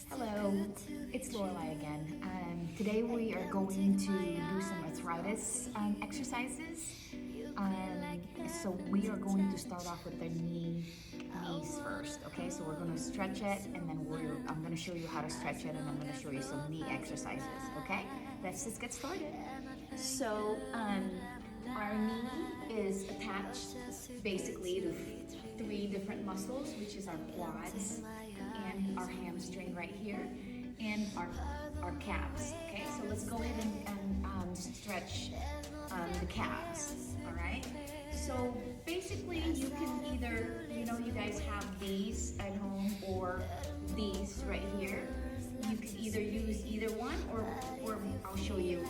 Hello, it's Lorelei again. Today we are going to do some arthritis exercises. So we are going to start off with the knees first. Okay, so we're going to stretch it, and then I'm going to show you how to stretch it, and I'm going to show you some knee exercises. Okay, let's just get started. So our knee is attached basically to three different muscles, which is our quads and our hamstring right here, and our calves. Okay, so let's go ahead and stretch the calves. All right. So basically, you can either, you guys have these at home or these right here. You can either use either one, or I'll show you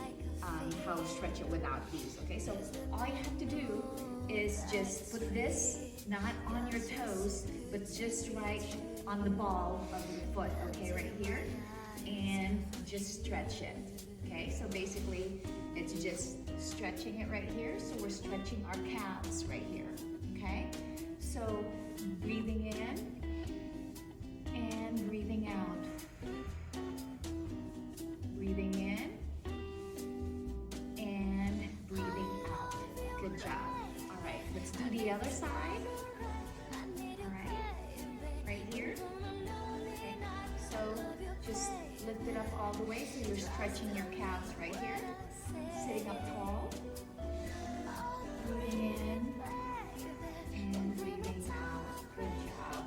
how to stretch it without these. Okay, so all you have to do is just put this not on your toes, but just right on the ball of your foot. Okay, right here, and just stretch it. Okay, so basically it's just stretching it right here. So we're stretching our calves right here. Okay, so breathing in and breathing out. Breathing in and breathing out. Good job. All right, let's do the other side. All right, right here. Okay, so just lift it up all the way so you're stretching your calves right here. Sitting up tall. Breathing in and breathing out. Good job.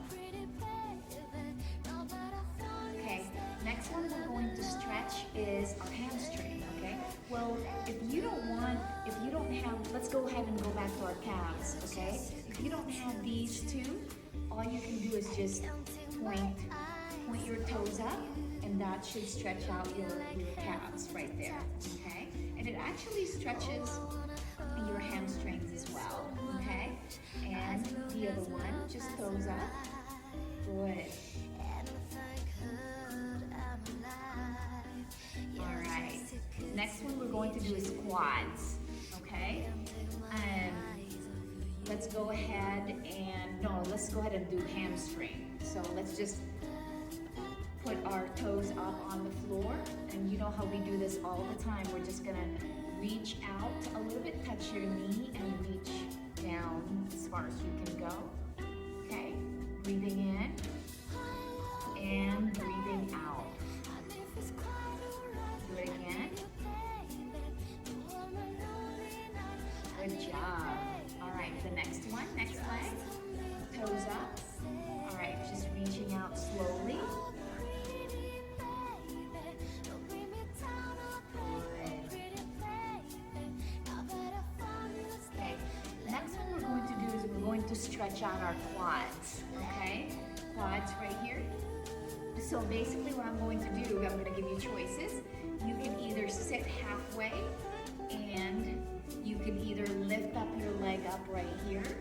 Okay, next one we're going to stretch is our hamstring. Okay, well, if you don't have, let's go ahead and go back to our calves. Okay, if you don't have these two, all you can do is just point your toes up, and that should stretch out your calves right there. Okay, and it actually stretches your hamstrings as well. Okay, and the other one, just toes up. Good. All right, next one we're going to do is quads. Okay, let's go ahead and do hamstring. So let's just put our toes up on the floor, and you know how we do this all the time. We're just gonna reach out a little bit, touch your knee, and reach down as far as you can go. Okay, breathing in and breathing out. Do it again. Good job. All right, the next one, next leg, toes up. All right, just reaching out slowly. Okay, next one we're going to do is we're going to stretch out our quads. Okay, quads right here. So basically what I'm going to do, I'm going to give you choices. You can either sit halfway, and you can either lift up your leg up right here,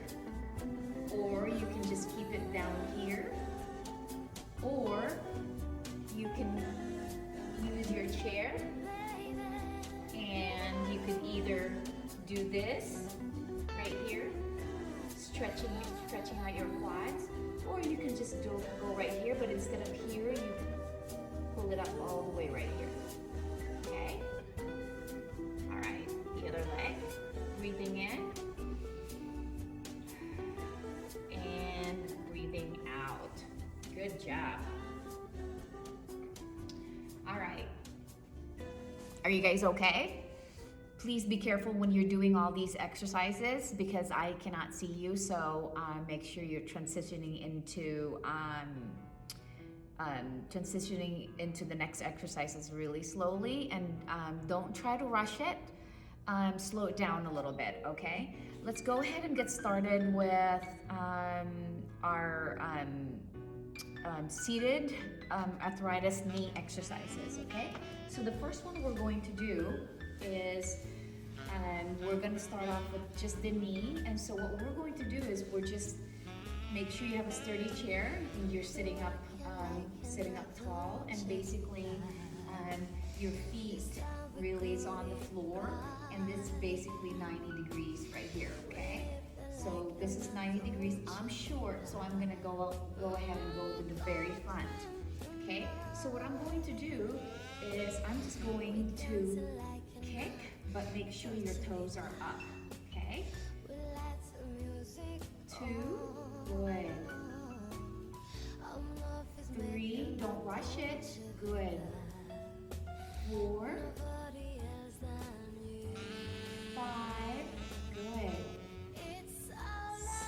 or you can just keep it down here, or you can use your chair, and you can either do this right here, stretching out your quads, or you can just go right here, but instead of here, you can pull it up all the way right here. Okay? All right, the other leg. Breathing in and breathing out. Good job. All right. Are you guys okay? Please be careful when you're doing all these exercises because I cannot see you, so make sure you're transitioning into the next exercises really slowly, and don't try to rush it. Slow it down a little bit, okay? Let's go ahead and get started with our seated arthritis knee exercises, okay? So the first one we're going to do is we're going to start off with just the knee, and so what we're going to do is we're just make sure you have a sturdy chair and you're sitting up tall, and basically your feet really is on the floor, and this is basically 90 degrees right here, okay? So this is 90 degrees. I'm short, so I'm gonna go ahead and go to the very front, Okay, so what I'm going to do is I'm just going to kick, but make sure your toes are up. Okay, 2, good. 3, don't rush it, good. 4, 5, good.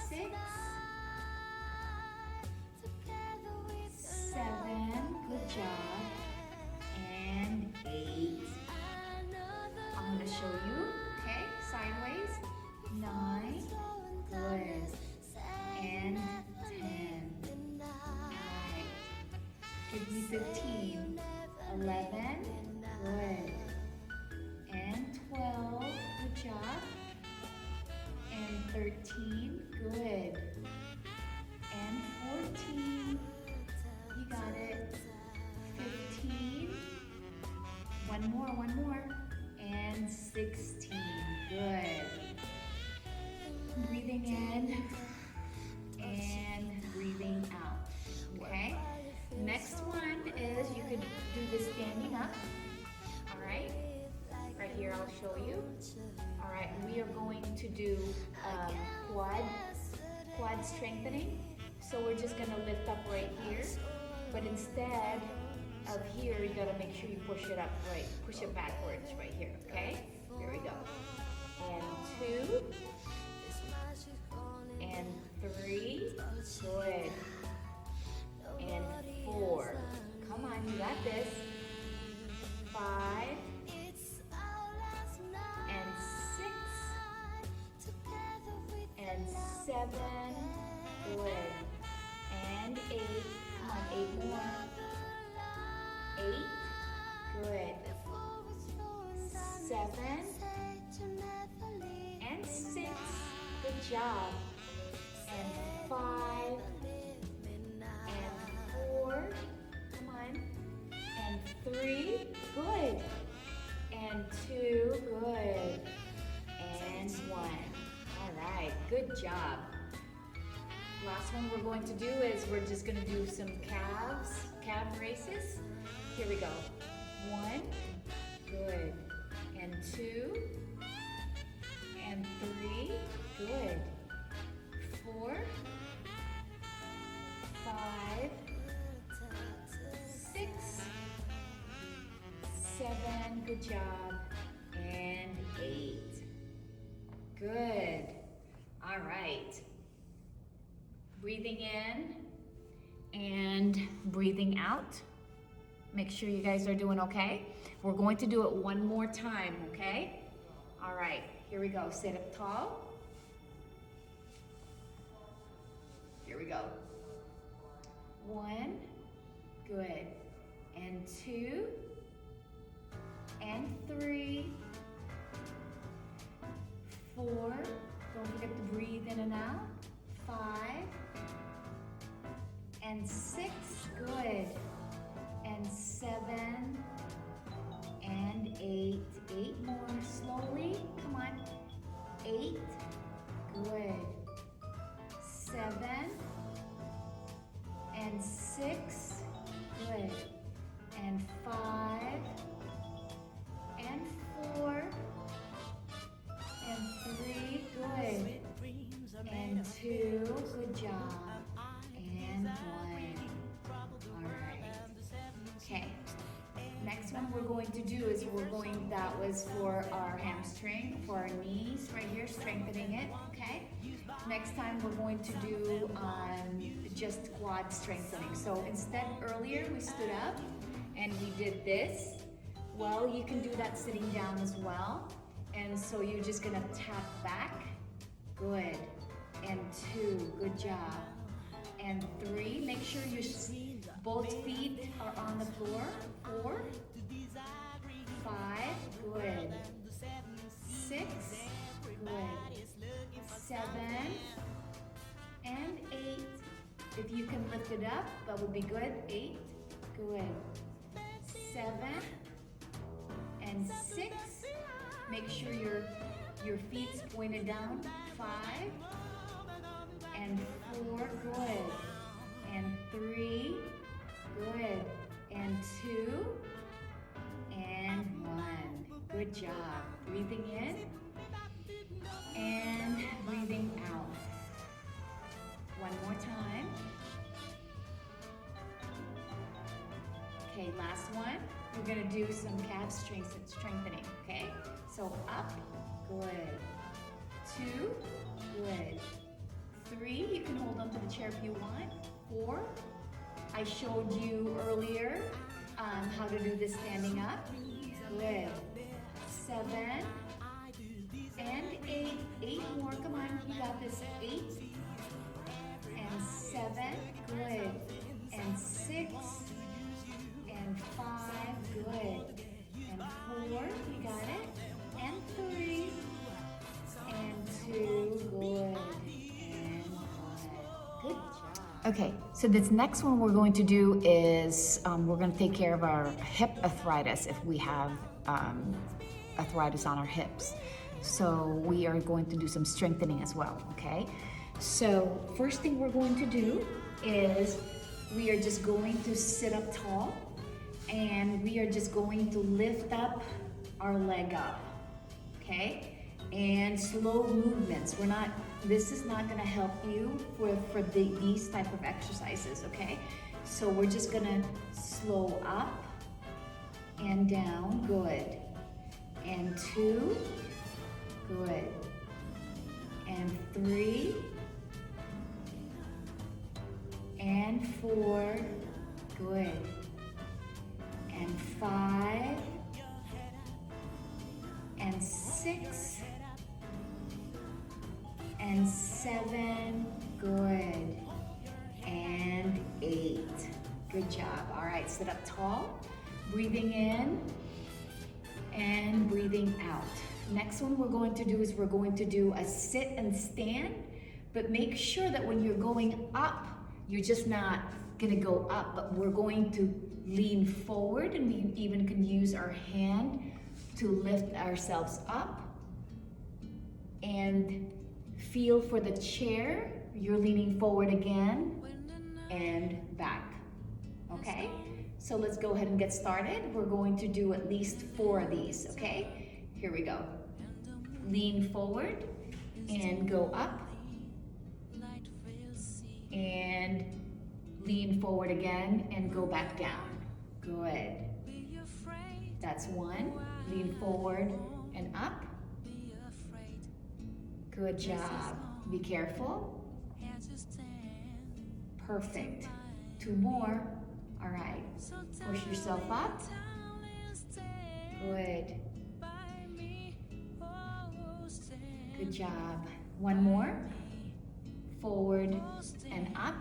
6, 7, good job. And 8. I'm going to show you, okay, sideways. 9, good. And 10. Alright. Give me 15. 11, good. And 12, good job. And 13, good. And 14, you got it. 15, one more. And 16, good. Breathing in and breathing out, okay? Next one is you could do this standing up, all right? Right here, I'll show you. All right, we are going to do quad strengthening. So we're just gonna lift up right here, but instead of here, you gotta make sure you push it up right, push it backwards right here, okay? Here we go. And 2, and 3, good. And 4, come on, you got this. 5, and 6, and 7, good. And 8, come on, 8 more. 8, good. 7, and 6, good job. And 5, and 4, come on. And 3, good. And 2, good. And 1. All right, good job. Last one we're going to do is we're just going to do some calf raises. Here we go. 1, good. And 2, and 3, good. 4, 5, 6, 7, good job. And 8. Good. All right. Breathing in and breathing out. Make sure you guys are doing okay. We're going to do it one more time, okay? All right, here we go. Sit up tall. Here we go. 1, good. And 2, and 3, 4, don't forget to breathe in and out. 5, and 6, good. And 7, and 8, 8 more slowly, come on. 8, good. 7, and 6, good. And 5, and 4, and 3, good. And 2, good job. And 1. All right. Okay. Next one we're going to do is that was for our hamstring, for our knees right here, strengthening it, okay? Next time we're going to do just quad strengthening. So instead, earlier we stood up and we did this. Well, you can do that sitting down as well. And so you're just gonna tap back, good. And 2, good job. And 3, make sure your both feet are on the floor. 4, 5, good. 6, good. 7, and 8. If you can lift it up, that would be good. 8, good. 7, and 6. Make sure your feet's pointed down. 5, and 4, good. And 3, good. and 2, and 1. Good job. Breathing in and breathing out. One more time. Okay, last one. We're gonna do some calf strengthening, okay? So up, good. 2, good. 3, you can hold onto the chair if you want. 4, I showed you earlier how to do this standing up. Good. 7, and 8. 8 more, come on, you got this. 8, and 7, good. And 6, and 5, good. And 4, you got it. And 3, and 2, good. And 1. Good job. Okay, so this next one we're going to do is we're going to take care of our hip arthritis if we have arthritis on our hips. So we are going to do some strengthening as well, okay? So first thing we're going to do is we are just going to sit up tall and we are just going to lift up our leg up, okay? And slow movements. This is not gonna help you for these type of exercises, okay? So we're just gonna slow up and down, good. And 2, good. And 3, and 4, good. And 5, and 6, and 7, good. And 8, good job. All right, sit up tall, breathing in and breathing out. Next one we're going to do is we're going to do a sit and stand, but make sure that when you're going up, you're just not gonna go up, but we're going to lean forward, and we even can use our hand to lift ourselves up and feel for the chair. You're leaning forward again and back, okay? So let's go ahead and get started. We're going to do at least 4 of these, okay? Here we go. Lean forward and go up. And lean forward again and go back down. Good. That's 1. Lean forward and up. Good job. Be careful. Perfect. 2 more. All right. Push yourself up. Good. Good job. 1 more. Forward and up.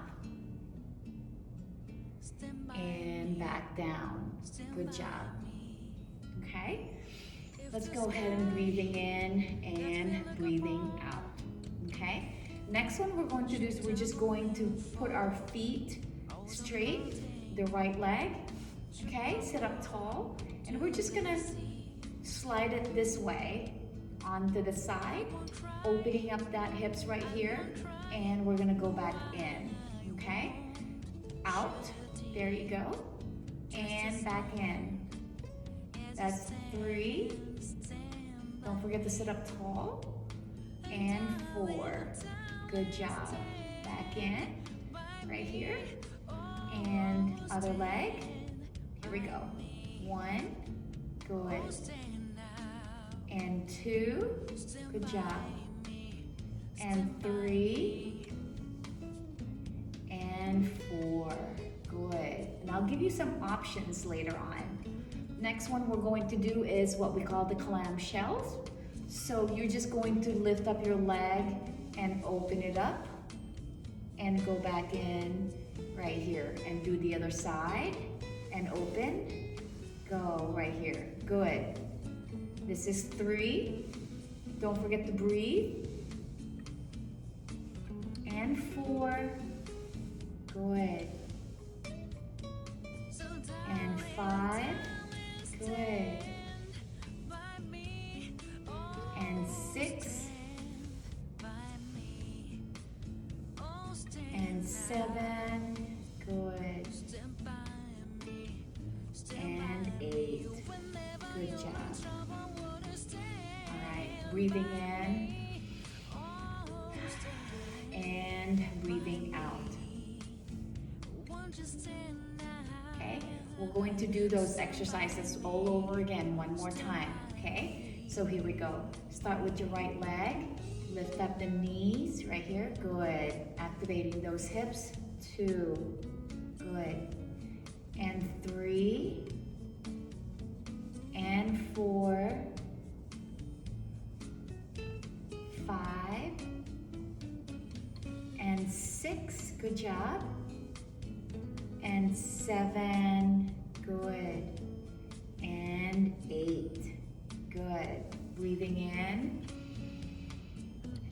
And back down. Good job. Okay? Let's go ahead and breathing in and breathing out. Okay? Next one we're going to do is we're just going to put our feet straight, the right leg. Okay? Sit up tall. And we're just gonna slide it this way onto the side, opening up that hips right here, and we're gonna go back in. Okay? Out. There you go. And back in. That's 3. Don't forget to sit up tall. And 4. Good job. Back in. Right here. And other leg. Here we go. 1. Good. And 2. Good job. And 3. And 4. Good. And I'll give you some options later on. Next one we're going to do is what we call the clamshells. So you're just going to lift up your leg and open it up and go back in right here and do the other side and open. Go right here. Good. This is 3. Don't forget to breathe. And 4. Good. And 5. Good. And 6. And 7. Good. job. All right, breathing in and breathing out. Okay, we're going to do those exercises all over again one more time, okay? So here we go. Start with your right leg. Lift up the knees right here. Good. Activating those hips. 2. Good. And 3. And 4. 5. And 6. Good job. And 7. Good. And 8. Good. Breathing in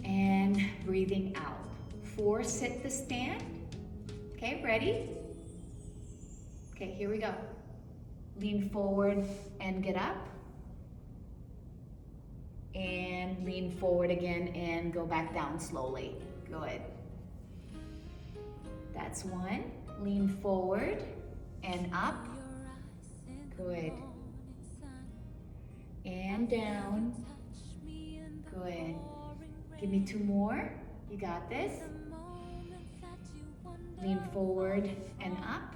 and breathing out. 4, sit to stand. Okay, ready? Okay, here we go. Lean forward and get up. And lean forward again and go back down slowly. Good. That's 1. Lean forward and up. Good. And down. Good. Give me 2 more. You got this. Lean forward and up.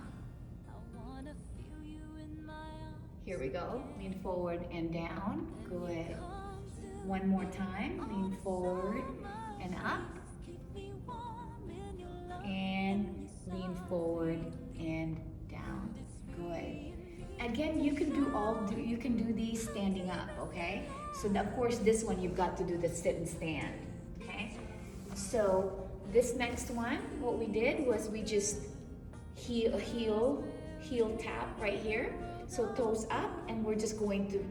Here we go. Lean forward and down. Good. 1 more time. Lean forward and up. And lean forward and down. Good. Again, you can do these standing up, okay? So of course this one you've got to do the sit and stand, okay? So this next one, what we did was we just heel tap right here. So toes up, and we're just going to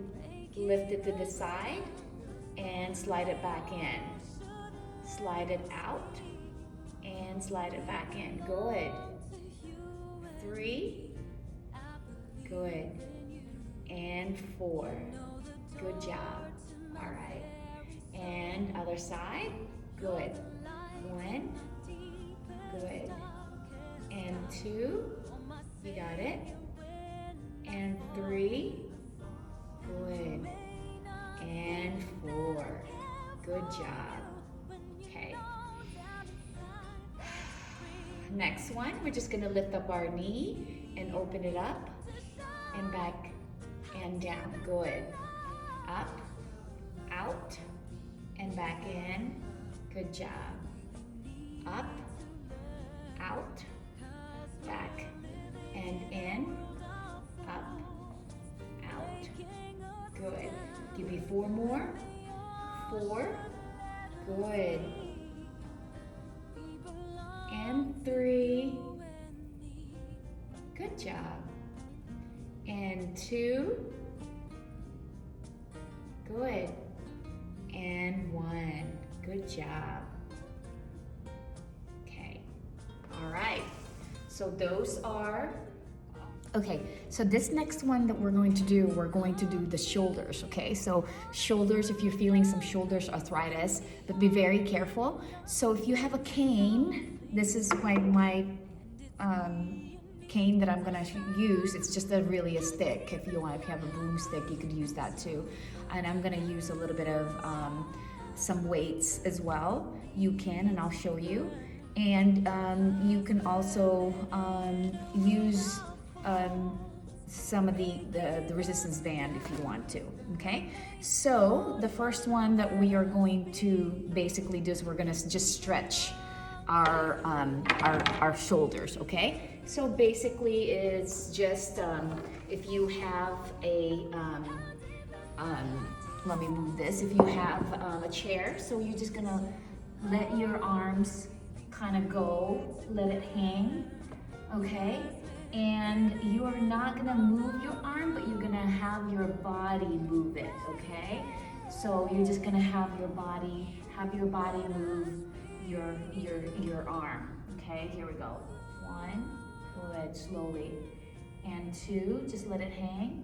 lift it to the side and slide it back in. Slide it out and slide it back in. Good. 3. Good. And 4. Good job. All right. And other side. Good. 1. Good. And 2. You got it. And 3. Good. And 4. Good job. Okay. Next one, we're just gonna lift up our knee and open it up and back and down. Good. Up, out, and back in. Good job. Up, out, back, and in. Up, out. Good. Give me 4 more. 4. Good. And 3. Good job. And 2. Good. And 1. Good job. Okay. All right. So those are... Okay, so this next one that we're going to do the shoulders, okay? So shoulders, if you're feeling some shoulders arthritis, but be very careful. So if you have a cane, this is my cane that I'm gonna use. It's just really a stick. If you have a broomstick, you could use that too. And I'm gonna use a little bit of some weights as well. You can, and I'll show you. And you can also use some of the resistance band if you want to, okay? So the first one that we are going to basically do is we're gonna just stretch our shoulders, okay? So basically it's just, if you have a, let me move this, if you have a chair, so you're just gonna let your arms kind of go, let it hang, okay? And you are not gonna move your arm, but you're gonna have your body move it, okay? So you're just gonna have your body move your arm, okay? Here we go. 1, good, slowly. And 2, just let it hang.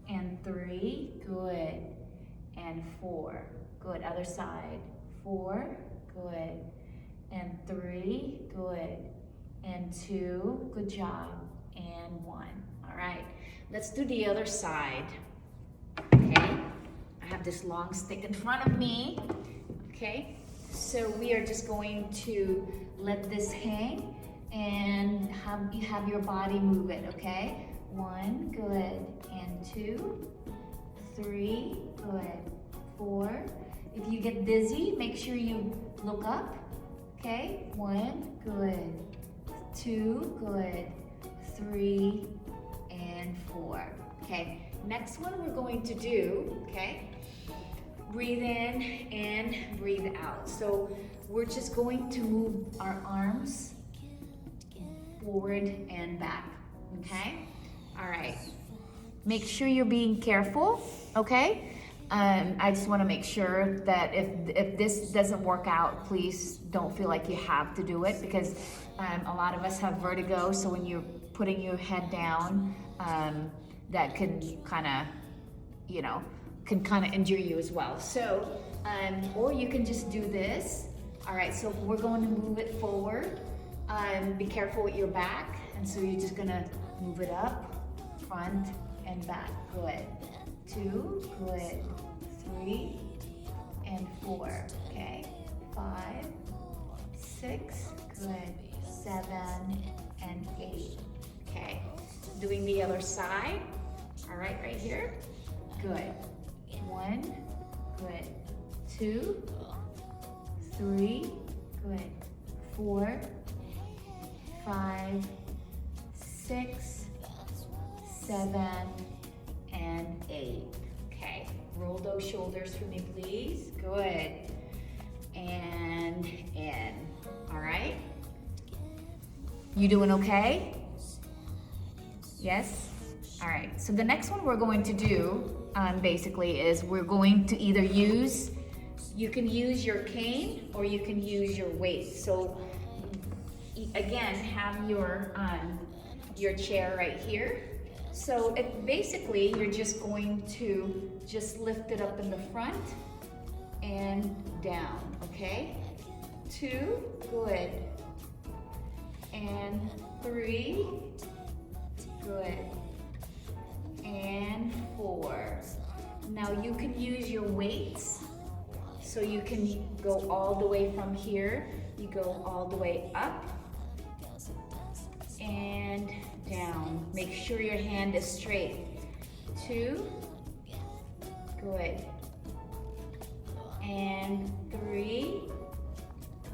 And 3, good. And 4, good, other side. 4, good. And 3, good. And 2, good job. And 1. All right, let's do the other side. Okay, have this long stick in front of me, okay? So we are just going to let this hang and have your body move it, okay? 1, good, and 2, 3, good, 4. If you get dizzy, make sure you look up, okay? 1, good, 2, good, 3, and 4. Okay, next one we're going to do, okay? Breathe in and breathe out. So we're just going to move our arms forward and back, okay? All right, make sure you're being careful, okay? I just want to make sure that if this doesn't work out, please don't feel like you have to do it, because a lot of us have vertigo, so when you're putting your head down, that can kind of injure you as well. So, or you can just do this. All right, so we're going to move it forward. Be careful with your back, and so you're just gonna move it up, front and back. Good. 2, good. 3 and 4. Okay. 5, 6, good. 7 and 8. Okay. Doing the other side. All right, right here. Good. 1, good. 2, 3, good. 4, 5, 6, 7, and 8. Okay, roll those shoulders for me, please. Good. And in. All right. You doing okay? Yes? All right, so the next one we're going to do basically is we're going to either you can use your cane or you can use your weight. So again, have your chair right here. So basically you're just going to just lift it up in the front and down, okay? 2, good. And 3, good. And 4. Now you can use your weights. So you can go all the way from here. You go all the way up and down. Make sure your hand is straight. 2, good. And 3,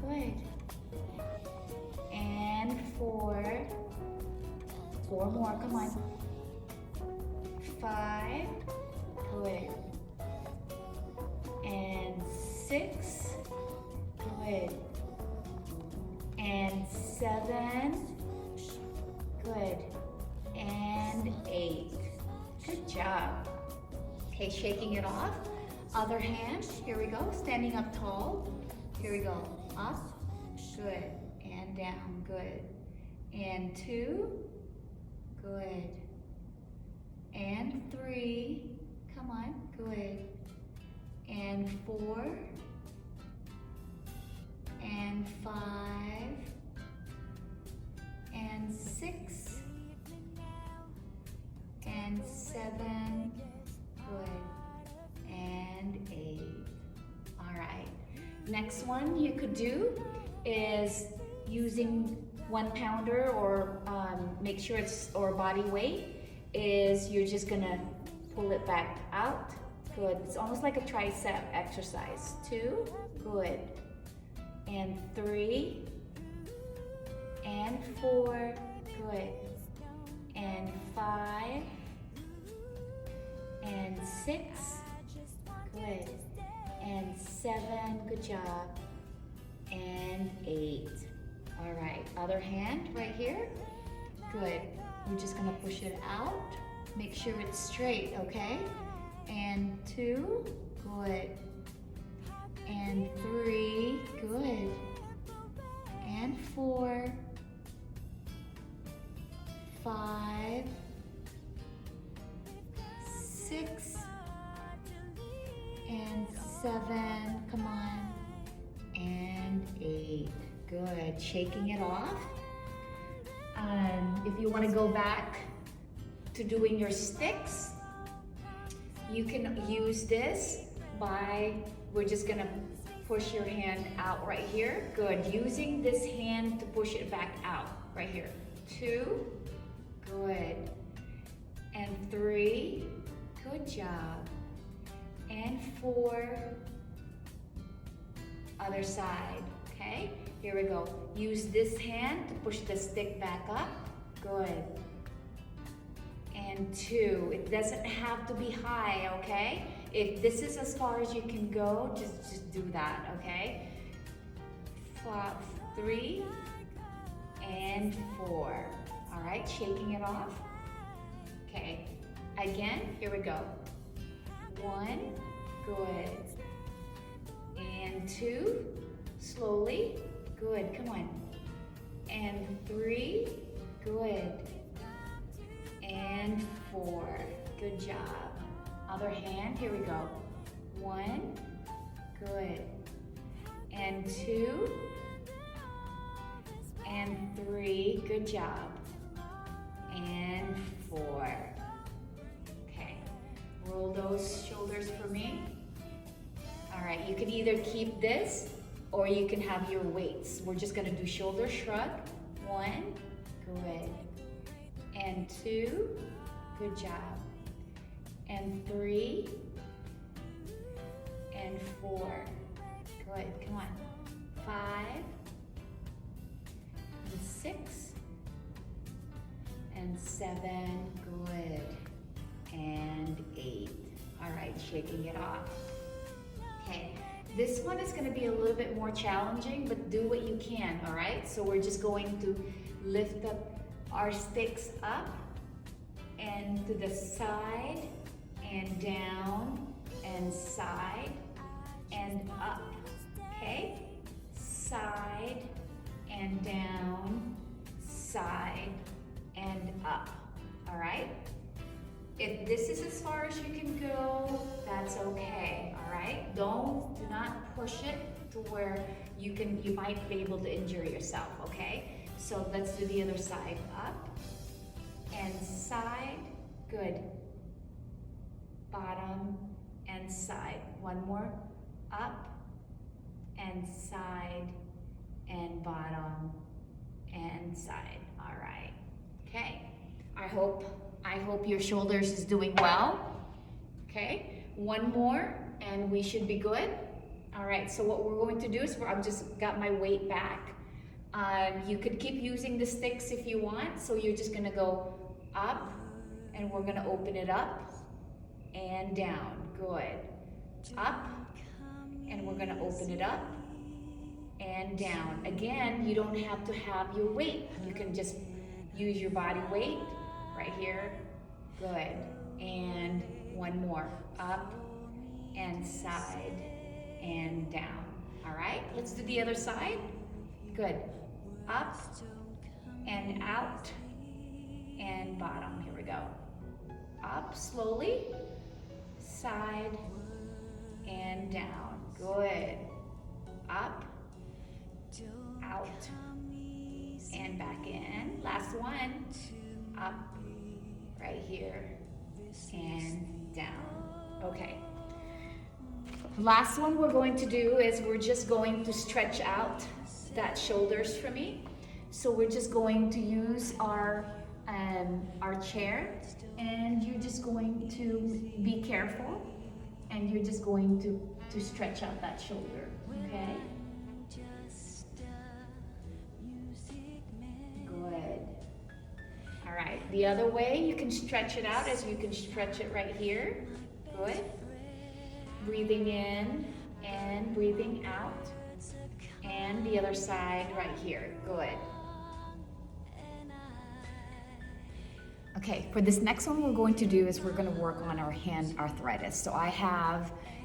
good. And 4, 4 more, come on. 5, good. And 6, good. And 7, good. And 8. Good job. Okay, shaking it off. Other hand, here we go. Standing up tall. Here we go. Up, good. And down, good. And 2, good. And 3, come on, good. And 4, and 5, and 6, and 7, good, and 8. All right. Next one you could do is using 1 pounder or make sure it's or body weight. Is you're just gonna pull it back out. Good. It's almost like a tricep exercise. 2, good. And 3, and 4, good. And 5, and 6, good. And 7, good job. And 8. All right, other hand right here. Good. We're just gonna push it out. Make sure it's straight, okay? And 2, good. And 3, good. And 4, 5, 6, and 7, come on. And 8, good. Shaking it off. If you want to go back to doing your sticks, you can use this we're just gonna push your hand out right here. Good, using this hand to push it back out, right here. 2, good. And 3, good job. And 4, other side, okay? Here we go. Use this hand to push the stick back up, good. And 2, it doesn't have to be high, okay? If this is as far as you can go, just do that, okay? 3 and 4. All right, shaking it off. Okay, again, here we go. 1, good. And 2, slowly, good, come on. And 3, good. And 4, good job. Other hand, here we go. 1, good. And 2, and 3, good job. And 4. Okay, roll those shoulders for me. All right, you can either keep this or you can have your weights. We're just gonna do shoulder shrug. 1, good. And 2, good job. And 3, and 4, good, come on. 5, and 6, and 7, good. And 8. All right, shaking it off. Okay, this one is gonna be a little bit more challenging, but do what you can, all right? So we're just going to lift up our sticks up and to the side and down and side and up, okay? Side and down, side and up, all right? If this is as far as you can go, that's okay, all right? Do not push it to where you might be able to injure yourself, okay? So let's do the other side, up and side, good. Bottom and side. One more, up and side and bottom and side, all right. Okay, I hope your shoulders is doing well. Okay, one more and we should be good. All right, so what we're going to do is I've just got my weight back. You could keep using the sticks if you want. So you're just gonna go up and we're gonna open it up and down, good. Up and we're gonna open it up and down. Again, you don't have to have your weight. You can just use your body weight right here, good. And one more, up and side and down. All right, let's do the other side. Good, up and out and bottom, here we go. Up slowly, side and down, good. Up, out and back in. Last one, up right here and down. Okay. Last one we're going to do is we're just going to stretch out that shoulders for me. So we're just going to use our chair, and you're just going to be careful, and you're just going to stretch out that shoulder, okay? Good. All right, the other way you can stretch it out as you can stretch it right here. Good. Breathing in and breathing out. And the other side right here. Good. Okay, for this next one we're going to do is we're going to work on our hand arthritis. So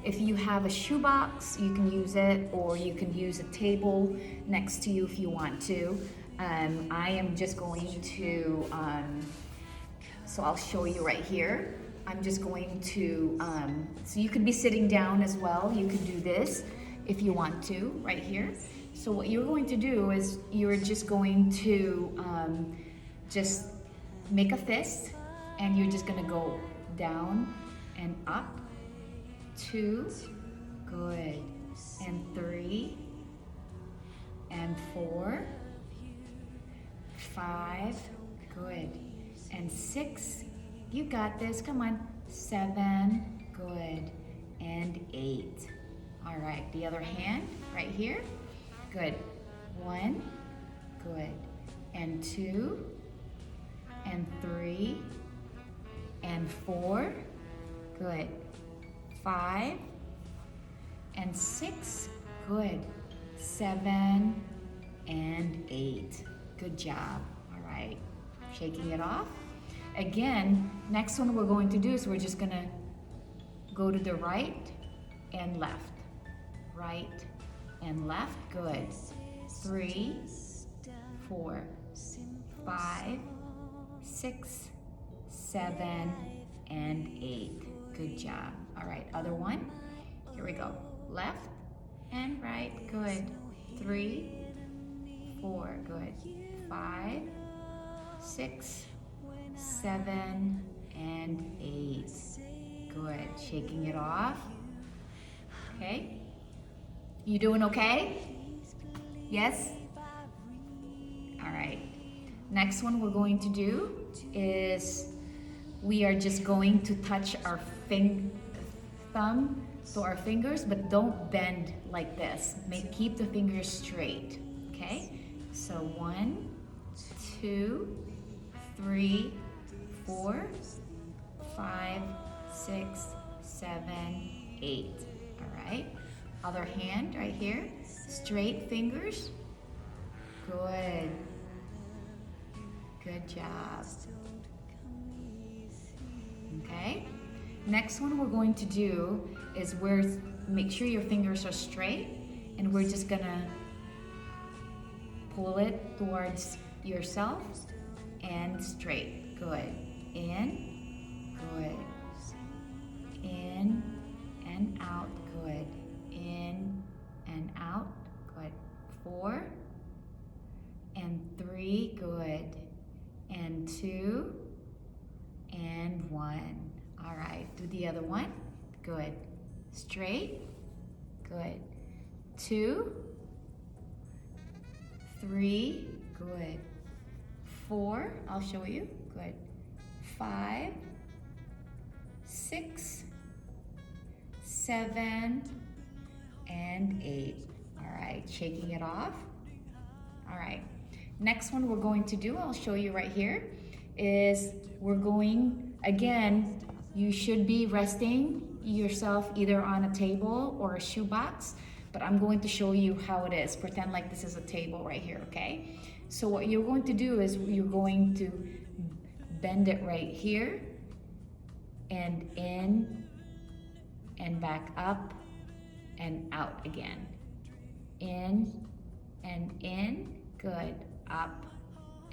if you have a shoebox, you can use it, or you can use a table next to you if you want to. I am just going to, so I'll show you right here. I'm just going to, so you could be sitting down as well. You could do this if you want to, right here. So what you're going to do is you're just going to just make a fist, and you're just gonna go down and up, 2, good. And 3, and 4, 5, good. And 6, you got this, come on. 7, good. And 8. All right, the other hand right here, good. 1, good. And 2, and 3, and 4, good. 5, and 6, good. 7, and 8. Good job. All right, shaking it off. Again, next one we're going to do is we're just gonna go to the right and left. Right and left, good. 3, 4, 5, 6, 7, and 8. Good job. All right, other one. Here we go. Left and right, good. 3, 4, good. 5, 6, 7, and 8. Good. Shaking it off. Okay. You doing okay? Yes? All right. Next one we're going to do is we are just going to touch our thumb to our fingers, but don't bend like this. Keep the fingers straight. Okay? So 1, 2, 3, 4, 5, 6, 7, 8. All right. Other hand right here. Straight fingers. Good. Good job. Okay. Next one we're going to do is make sure your fingers are straight, and we're just gonna pull it towards yourself and straight. Good. In. Good. In and out. Good. In and out. Good. 4 and 3. Good. And 2 and 1. All right. Do the other one. Good. Straight. Good. 2, 3. Good. 4. I'll show you. Good. 5, 6, 7, and 8. All right, shaking it off. All right, next one we're going to do, I'll show you right here, is we're going, again, you should be resting yourself either on a table or a shoebox, but I'm going to show you how it is. Pretend like this is a table right here, okay? So what you're going to do is you're going to bend it right here, and in, and back up, and out again. In, and in, good. Up,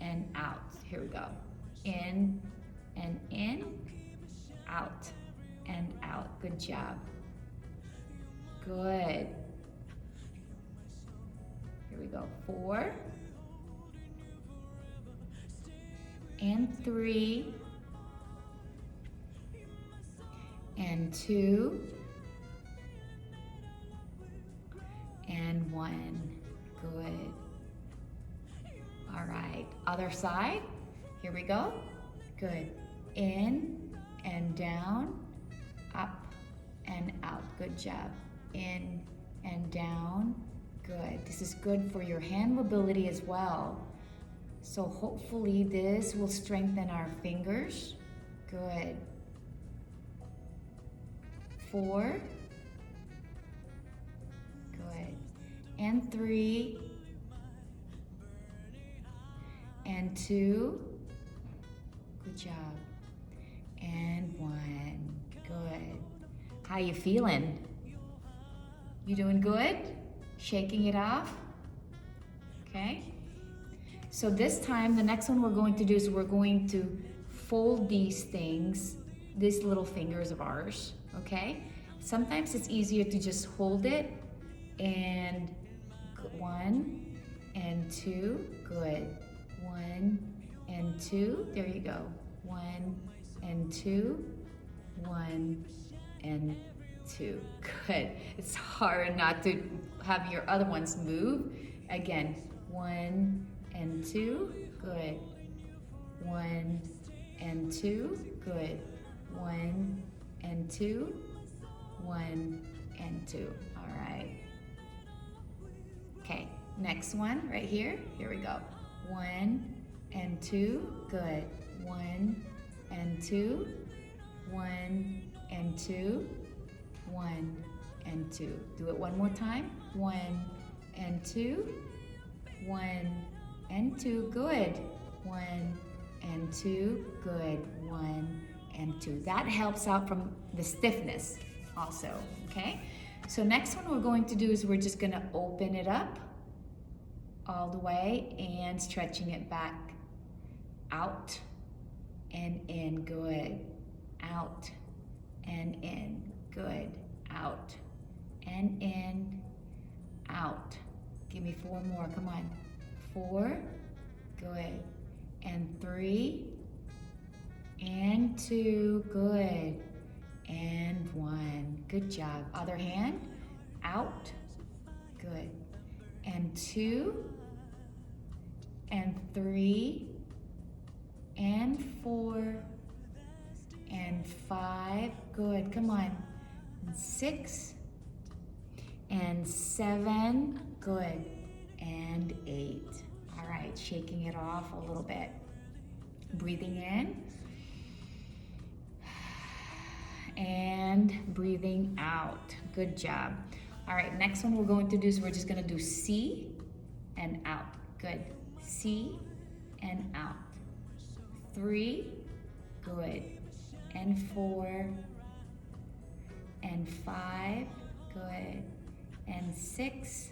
and out. Here we go. In, and in, out, and out. Good job. Good. Here we go. 4, and 3, and 2, and 1. Good. All right, other side. Here we go. Good. In and down, up and out. Good job. In and down. Good. This is good for your hand mobility as well. So hopefully this will strengthen our fingers. Good. 4. Good. And 3. And 2. Good job. And 1. Good. How you feeling? You doing good? Shaking it off? Okay. So this time, the next one we're going to do is we're going to fold these things, these little fingers of ours, okay? Sometimes it's easier to just hold it, and 1 and 2, good. 1 and 2, there you go. 1 and 2, 1 and 2. Good. It's hard not to have your other ones move. Again, 1 and 2. Good. 1 and 2. Good. 1 and 2. 1 and 2. All right. Okay, next one right here. Here we go. 1 and 2. Good. 1 and 2. 1 and 2. 1 and 2. Do it one more time. 1 and 2. 1 and 2. Good. 1 and 2. Good. 1 and 2. That helps out from the stiffness also, okay? So next one we're going to do is we're just going to open it up all the way and stretching it back out and in. Good. Out and in. Good. Out and in. Out. Give me 4 more. Come on. 4. Good. And 3. And 2. Good. And 1. Good job. Other hand. Out. Good. And 2. And 3. And 4. And 5. Good. Come on. And 6. And 7. Good. And 8. All right. Shaking it off a little bit. Breathing in. And breathing out. Good job. All right. Next one we're going to do is we're just going to do C and out. Good. C and out. 3. Good. And 4. And 5. Good. And 6.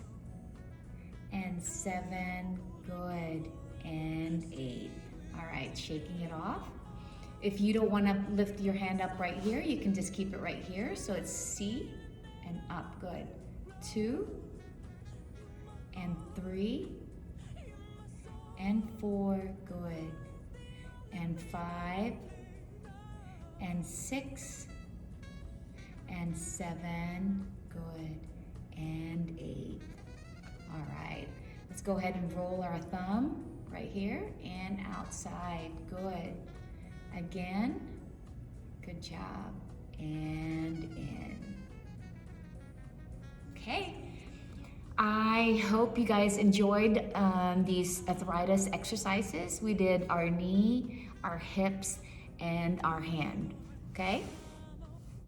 And 7. Good. And 8. All right, shaking it off. If you don't want to lift your hand up right here, you can just keep it right here. So it's C and up. Good. 2. And 3. And 4. Good. And 5. And 6. And 7. Good. And 8. All right. Let's go ahead and roll our thumb right here and outside. Good. Again. Good job. And in. Okay. I hope you guys enjoyed these arthritis exercises. We did our knee, our hips, and our hand. Okay?